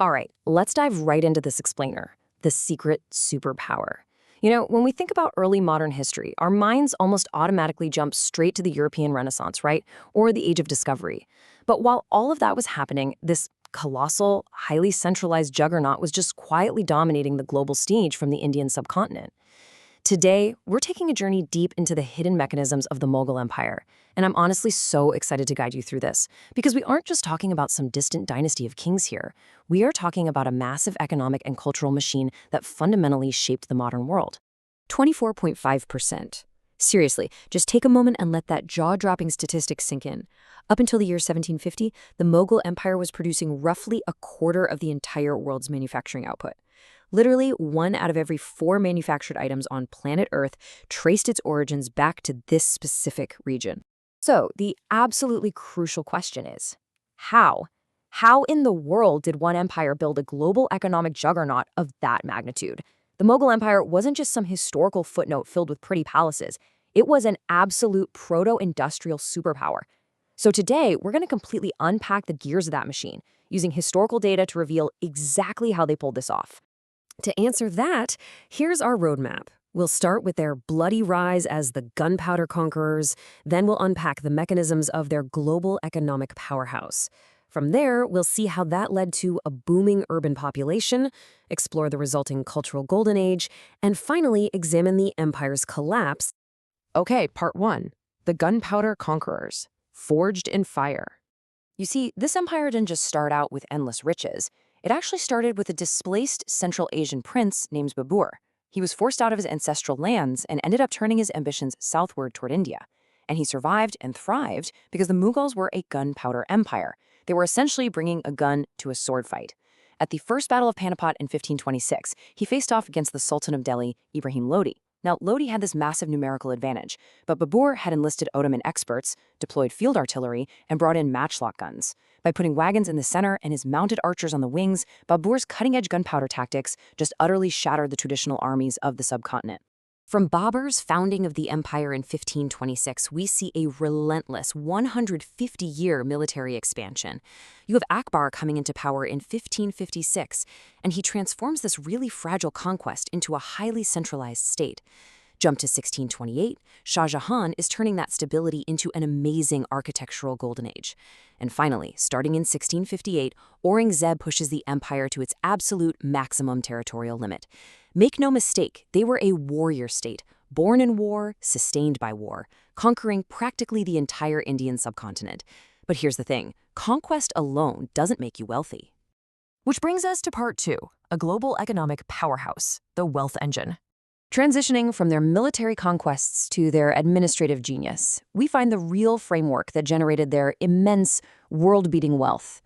All right, let's dive right into this explainer, the secret superpower. When we think about early modern history, our minds almost automatically jump straight to the European Renaissance, right? Or the Age of Discovery. But while all of that was happening, this colossal, highly centralized juggernaut was just quietly dominating the global stage from the Indian subcontinent. Today, we're taking a journey deep into the hidden mechanisms of the Mughal Empire, and I'm honestly so excited to guide you through this, because we aren't just talking about some distant dynasty of kings here. We are talking about a massive economic and cultural machine that fundamentally shaped the modern world. 24.5%. Seriously, just take a moment and let that jaw-dropping statistic sink in. Up until the year 1750, the Mughal Empire was producing roughly a quarter of the entire world's manufacturing output. Literally, 1 out of every 4 manufactured items on planet Earth traced its origins back to this specific region. So, the absolutely crucial question is, how? How in the world did one empire build a global economic juggernaut of that magnitude? The Mughal Empire wasn't just some historical footnote filled with pretty palaces. It was an absolute proto-industrial superpower. So today, we're going to completely unpack the gears of that machine, using historical data to reveal exactly how they pulled this off. To answer that, here's our roadmap. We'll start with their bloody rise as the gunpowder conquerors, then we'll unpack the mechanisms of their global economic powerhouse. From there, we'll see how that led to a booming urban population, explore the resulting cultural golden age, and finally examine the empire's collapse. Okay, part 1. The gunpowder conquerors, forged in fire. You see, this empire didn't just start out with endless riches. It actually started with a displaced Central Asian prince named Babur. He was forced out of his ancestral lands and ended up turning his ambitions southward toward India. And he survived and thrived because the Mughals were a gunpowder empire. They were essentially bringing a gun to a sword fight. At the First Battle of Panipat in 1526, he faced off against the Sultan of Delhi, Ibrahim Lodi. Now, Lodi had this massive numerical advantage, but Babur had enlisted Ottoman experts, deployed field artillery, and brought in matchlock guns. By putting wagons in the center and his mounted archers on the wings, Babur's cutting-edge gunpowder tactics just utterly shattered the traditional armies of the subcontinent. From Babur's founding of the empire in 1526, we see a relentless 150-year military expansion. You have Akbar coming into power in 1556, and he transforms this really fragile conquest into a highly centralized state. Jump to 1628, Shah Jahan is turning that stability into an amazing architectural golden age. And finally, starting in 1658, Aurangzeb pushes the empire to its absolute maximum territorial limit. Make no mistake, they were a warrior state, born in war, sustained by war, conquering practically the entire Indian subcontinent. But here's the thing, conquest alone doesn't make you wealthy. Which brings us to part 2, a global economic powerhouse, the wealth engine. Transitioning from their military conquests to their administrative genius, we find the real framework that generated their immense, world-beating wealth.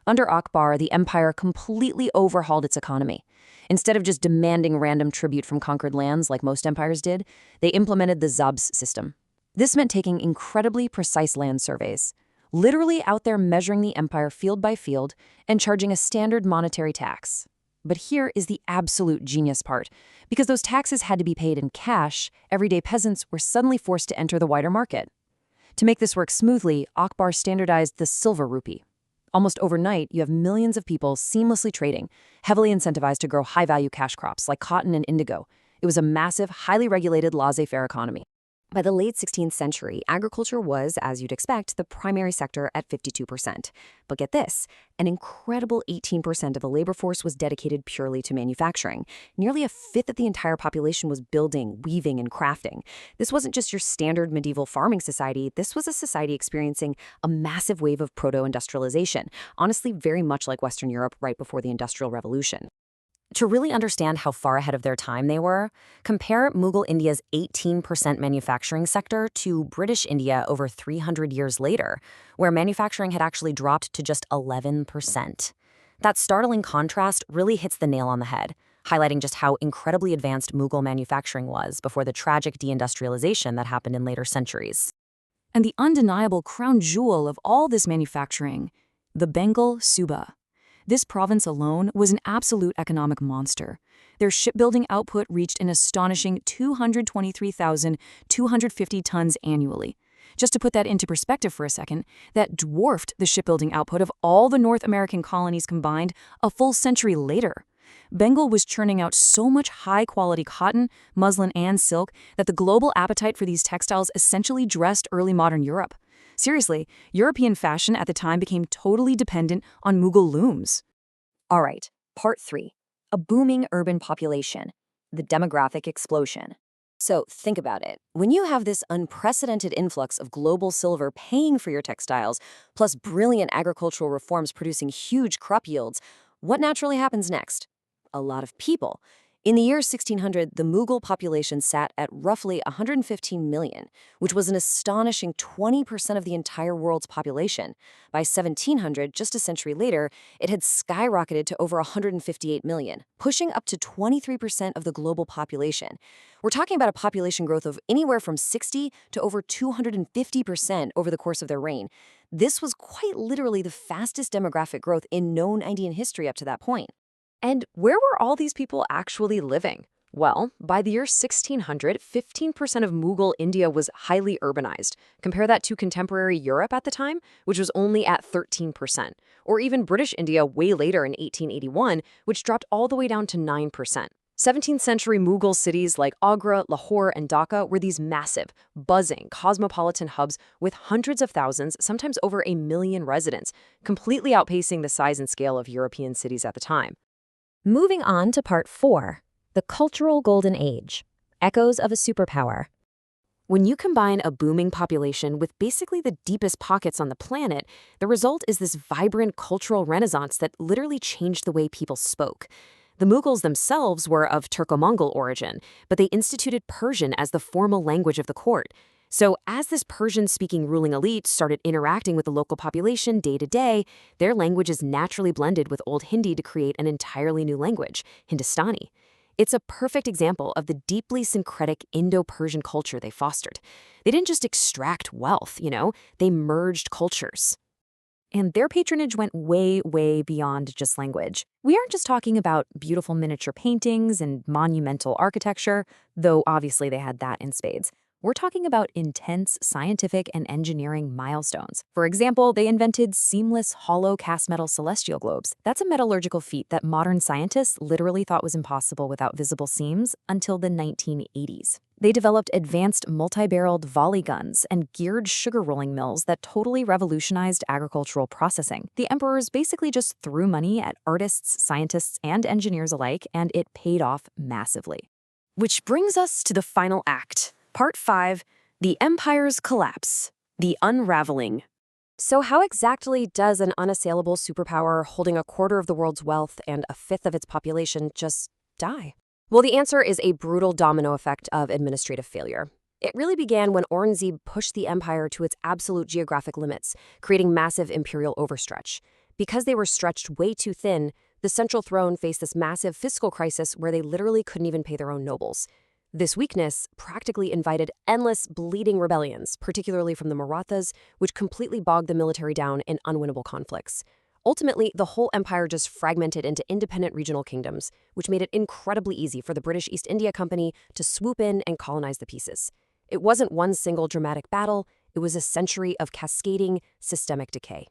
Under Akbar, the empire completely overhauled its economy. Instead of just demanding random tribute from conquered lands like most empires did, they implemented the zabs system. This meant taking incredibly precise land surveys, literally out there measuring the empire field by field and charging a standard monetary tax. But here is the absolute genius part. Because those taxes had to be paid in cash, everyday peasants were suddenly forced to enter the wider market. To make this work smoothly, Akbar standardized the silver rupee. Almost overnight, you have millions of people seamlessly trading, heavily incentivized to grow high-value cash crops like cotton and indigo. It was a massive, highly regulated, laissez-faire economy. By the late 16th century, agriculture was, as you'd expect, the primary sector at 52%. But get this, an incredible 18% of the labor force was dedicated purely to manufacturing. Nearly a fifth of the entire population was building, weaving, and crafting. This wasn't just your standard medieval farming society. This was a society experiencing a massive wave of proto-industrialization, honestly very much like Western Europe right before the Industrial Revolution. To really understand how far ahead of their time they were, compare Mughal India's 18% manufacturing sector to British India over 300 years later, where manufacturing had actually dropped to just 11%. That startling contrast really hits the nail on the head, highlighting just how incredibly advanced Mughal manufacturing was before the tragic deindustrialization that happened in later centuries. And the undeniable crown jewel of all this manufacturing, the Bengal Suba. This province alone was an absolute economic monster. Their shipbuilding output reached an astonishing 223,250 tons annually. Just to put that into perspective for a second, that dwarfed the shipbuilding output of all the North American colonies combined a full century later. Bengal was churning out so much high-quality cotton, muslin, and silk that the global appetite for these textiles essentially dressed early modern Europe. Seriously, European fashion at the time became totally dependent on Mughal looms. All right, part 3. A booming urban population. The demographic explosion. So think about it. When you have this unprecedented influx of global silver paying for your textiles, plus brilliant agricultural reforms producing huge crop yields, what naturally happens next? A lot of people. In the year 1600, the Mughal population sat at roughly 115 million, which was an astonishing 20% of the entire world's population. By 1700, just a century later, it had skyrocketed to over 158 million, pushing up to 23% of the global population. We're talking about a population growth of anywhere from 60 to over 250% over the course of their reign. This was quite literally the fastest demographic growth in known Indian history up to that point. And where were all these people actually living? Well, by the year 1600, 15% of Mughal India was highly urbanized. Compare that to contemporary Europe at the time, which was only at 13%, or even British India way later in 1881, which dropped all the way down to 9%. 17th century Mughal cities like Agra, Lahore, and Dhaka were these massive, buzzing, cosmopolitan hubs with hundreds of thousands, sometimes over 1 million residents, completely outpacing the size and scale of European cities at the time. Moving on to part 4, the cultural golden age, echoes of a superpower. When you combine a booming population with basically the deepest pockets on the planet, the result is this vibrant cultural renaissance that literally changed the way people spoke. The Mughals themselves were of Turco-Mongol origin, but they instituted Persian as the formal language of the court. So as this Persian-speaking ruling elite started interacting with the local population day to day, their languages naturally blended with Old Hindi to create an entirely new language, Hindustani. It's a perfect example of the deeply syncretic Indo-Persian culture they fostered. They didn't just extract wealth, they merged cultures. And their patronage went way, way beyond just language. We aren't just talking about beautiful miniature paintings and monumental architecture, though obviously they had that in spades. We're talking about intense scientific and engineering milestones. For example, they invented seamless hollow cast metal celestial globes. That's a metallurgical feat that modern scientists literally thought was impossible without visible seams until the 1980s. They developed advanced multi-barreled volley guns and geared sugar rolling mills that totally revolutionized agricultural processing. The emperors basically just threw money at artists, scientists, and engineers alike, and it paid off massively. Which brings us to the final act. Part 5, the empire's collapse, the unraveling. So how exactly does an unassailable superpower holding a quarter of the world's wealth and a fifth of its population just die? Well, the answer is a brutal domino effect of administrative failure. It really began when Aurangzeb pushed the empire to its absolute geographic limits, creating massive imperial overstretch. Because they were stretched way too thin, the central throne faced this massive fiscal crisis where they literally couldn't even pay their own nobles. This weakness practically invited endless bleeding rebellions, particularly from the Marathas, which completely bogged the military down in unwinnable conflicts. Ultimately, the whole empire just fragmented into independent regional kingdoms, which made it incredibly easy for the British East India Company to swoop in and colonize the pieces. It wasn't one single dramatic battle, it was a century of cascading, systemic decay.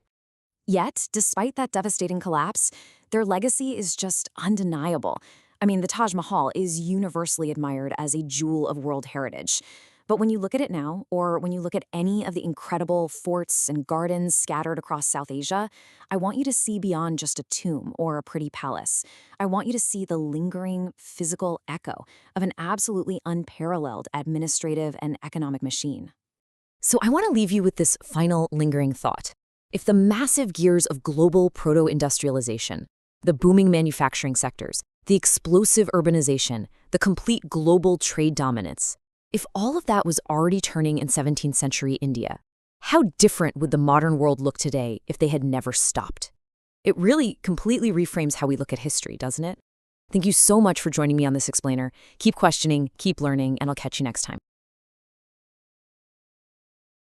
Yet, despite that devastating collapse, their legacy is just undeniable. I mean, the Taj Mahal is universally admired as a jewel of world heritage. But when you look at it now, or when you look at any of the incredible forts and gardens scattered across South Asia, I want you to see beyond just a tomb or a pretty palace. I want you to see the lingering physical echo of an absolutely unparalleled administrative and economic machine. So I want to leave you with this final lingering thought. If the massive gears of global proto-industrialization, the booming manufacturing sectors, the explosive urbanization, the complete global trade dominance, if all of that was already turning in 17th century India, how different would the modern world look today if they had never stopped? It really completely reframes how we look at history, doesn't it? Thank you so much for joining me on this explainer. Keep questioning, keep learning, and I'll catch you next time.